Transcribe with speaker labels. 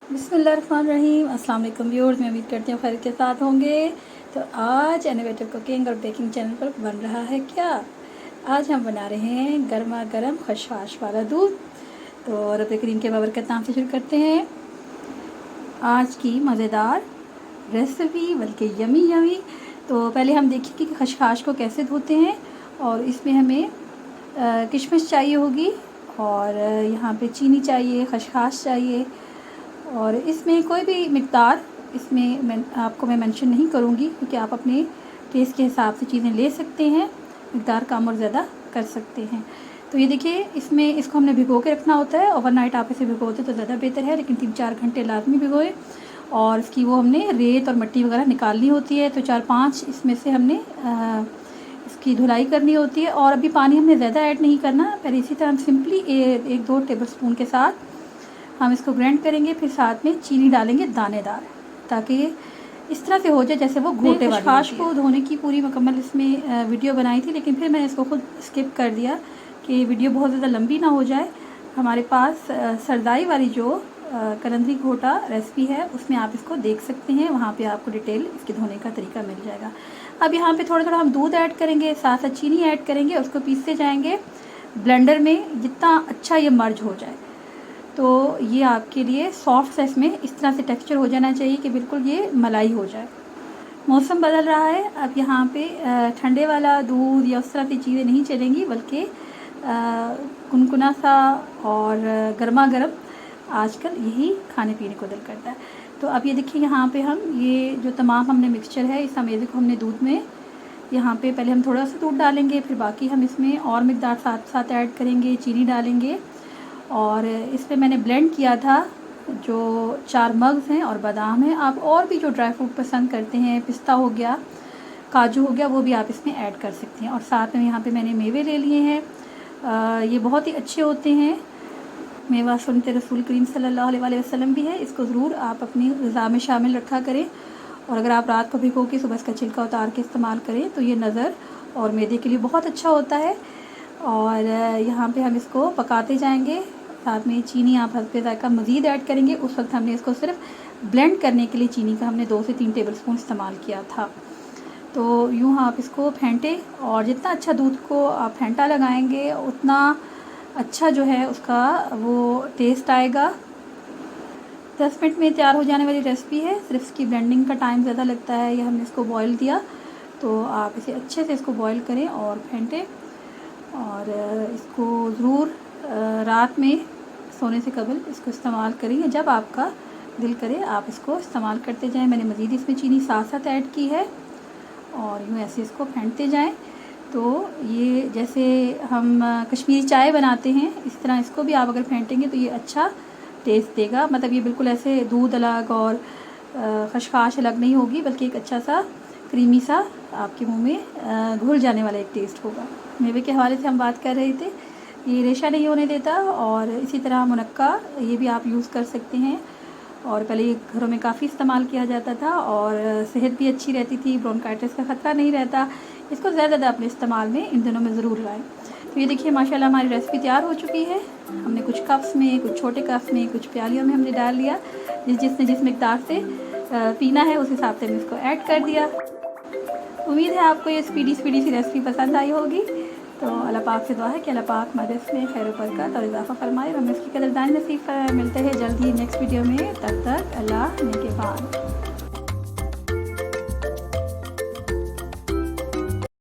Speaker 1: बिस्मिल्लाहिर्रहमानिर्रहीम। अस्सलाम वालेकुम व्यूअर्स, मैं उम्मीद करती हूँ खैर के साथ होंगे। तो आज इनोवेटिव कुकिंग और बेकिंग चैनल पर बन रहा है क्या, आज हम बना रहे हैं गर्मा गर्म खशखाश वाला दूध। तो रब करीम के बरकत नाम से शुरू करते हैं आज की मज़ेदार रेसिपी, बल्कि यमी यमी। तो पहले हम देखेंगे कि खशखाश को कैसे धोते हैं। और इसमें हमें किशमिश चाहिए होगी, और यहाँ पे चीनी चाहिए, खशखाश चाहिए, और इसमें कोई भी मिक़दार इसमें मैं मेंशन नहीं करूँगी, क्योंकि आप अपने टेस्ट के हिसाब से चीज़ें ले सकते हैं, मिक़दार कम और ज़्यादा कर सकते हैं। तो ये देखिए, इसमें इसको हमने भिगो के रखना होता है। ओवरनाइट आप इसे भिगोते तो ज़्यादा बेहतर है, लेकिन 3-4 घंटे लाजमी भिगोए। और इसकी वो हमने रेत और मिट्टी वगैरह निकालनी होती है। तो 4-5 इसमें से हमने इसकी धुलाई करनी होती है। और अभी पानी हमने ज़्यादा ऐड नहीं करना, पहले इसी तरह हम सिंपली 1-2 टेबल स्पून के साथ हम इसको ग्राइंड करेंगे। फिर साथ में चीनी डालेंगे दानेदार, ताकि ये इस तरह से हो जाए जैसे वो घोटे वाली। खशखाश को धोने की पूरी मुकम्मल इसमें वीडियो बनाई थी, लेकिन फिर मैंने इसको खुद स्किप कर दिया कि वीडियो बहुत ज़्यादा लंबी ना हो जाए। हमारे पास सरदाई वाली जो कलंदरी घोटा रेसिपी है, उसमें आप इसको देख सकते हैं, वहाँ पे आपको डिटेल इसके धोने का तरीका मिल जाएगा। अब यहाँ पे थोड़ा थोड़ा हम दूध ऐड करेंगे, साथ साथ चीनी ऐड करेंगे, उसको पीसते जाएंगे ब्लेंडर में, जितना अच्छा ये मर्ज हो जाए। तो ये आपके लिए सॉफ्ट सा इसमें इस तरह से टेक्सचर हो जाना चाहिए कि बिल्कुल ये मलाई हो जाए। मौसम बदल रहा है, अब यहाँ पे ठंडे वाला दूध या उस तरह की चीज़ें नहीं चलेंगी, बल्कि गुनगुना सा और गर्मा गर्म आजकल यही खाने पीने को दिल करता है। तो अब ये देखिए, यहाँ पे हम ये जो तमाम हमने मिक्सचर है, इस अमेज़े को हमने दूध में, यहाँ पे पहले हम थोड़ा सा दूध डालेंगे, फिर बाकी हम इसमें और मिक़दार साथ साथ ऐड करेंगे, चीनी डालेंगे। और इस पर मैंने ब्लेंड किया था जो 4 मग्ज़ हैं और बादाम हैं। आप और भी जो ड्राई फ्रूट पसंद करते हैं, पिस्ता हो गया, काजू हो गया, वो भी आप इसमें ऐड कर सकते हैं। और साथ में यहाँ पे मैंने मेवे ले लिए हैं, ये बहुत ही अच्छे होते हैं। मेवा सुन्नत रसूल करीम सल्लल्लाहु अलैहि वसल्लम भी है, इसको ज़रूर आप अपनी ग़िज़ा में शामिल रखा करें। और अगर आप रात को भिगो के सुबह इसका छिलका उतार के इस्तेमाल करें तो ये नज़र और मैदे के लिए बहुत अच्छा होता है। और यहाँ पे हम इसको पकाते जाएंगे, साथ में चीनी आप हस्बे ज़ायक़ा मज़ीद ऐड करेंगे। उस वक्त हमने इसको सिर्फ ब्लेंड करने के लिए चीनी का हमने 2 से 3 टेबल स्पून इस्तेमाल किया था। तो यूँ आप इसको फेंटें, और जितना अच्छा दूध को आप फेंटा लगाएंगे, उतना अच्छा जो है उसका वो टेस्ट आएगा। 10 मिनट में तैयार हो जाने वाली रेसिपी है, सिर्फ इसकी ब्लेंडिंग का टाइम ज़्यादा लगता है। या हमने इसको बॉयल दिया, तो आप इसे अच्छे से इसको बॉयल करें और फेंटें। और इसको ज़रूर रात में सोने से कबल इसको इस्तेमाल करें, जब आपका दिल करे आप इसको इस्तेमाल करते जाएं। मैंने मज़ीद इसमें चीनी साथ साथ ऐड की है, और यूँ ऐसे इसको फेंटते जाएं। तो ये जैसे हम कश्मीरी चाय बनाते हैं, इस तरह इसको भी आप अगर फेंटेंगे तो ये अच्छा टेस्ट देगा। मतलब ये बिल्कुल ऐसे दूध अलग और खशखाश अलग नहीं होगी, बल्कि एक अच्छा सा क्रीमी सा आपके मुंह में घुल जाने वाला एक टेस्ट होगा। मेवे के हवाले से हम बात कर रहे थे, ये रेशा नहीं होने देता। और इसी तरह मुनक्का, ये भी आप यूज़ कर सकते हैं। और पहले ये घरों में काफ़ी इस्तेमाल किया जाता था, और सेहत भी अच्छी रहती थी, ब्रोंकाइटिस का ख़तरा नहीं रहता। इसको ज़्यादा अपने इस्तेमाल में इन दिनों में ज़रूर लाएँ। तो ये देखिए, माशाल्लाह हमारी रेसिपी तैयार हो चुकी है। हमने कुछ कप्स में, कुछ छोटे कप्स में, कुछ प्यालियों में हमने डाल लिया। जिसने जिस मिक़दार से पीना है उस हिसाब से हमने इसको ऐड कर दिया। उम्मीद है आपको ये स्पीडी सी रेसिपी पसंद आई होगी। तो अल्लाह पाक से दुआ है कि अल्लाह पाक हमारे इसमें खैर बरकत और इजाफ़ा फरमाए, और हमें इसकी कदरदानी नसीब फरमाए। मिलते हैं जल्द ही नेक्स्ट वीडियो में, तब तक अल्लाह निगहबान।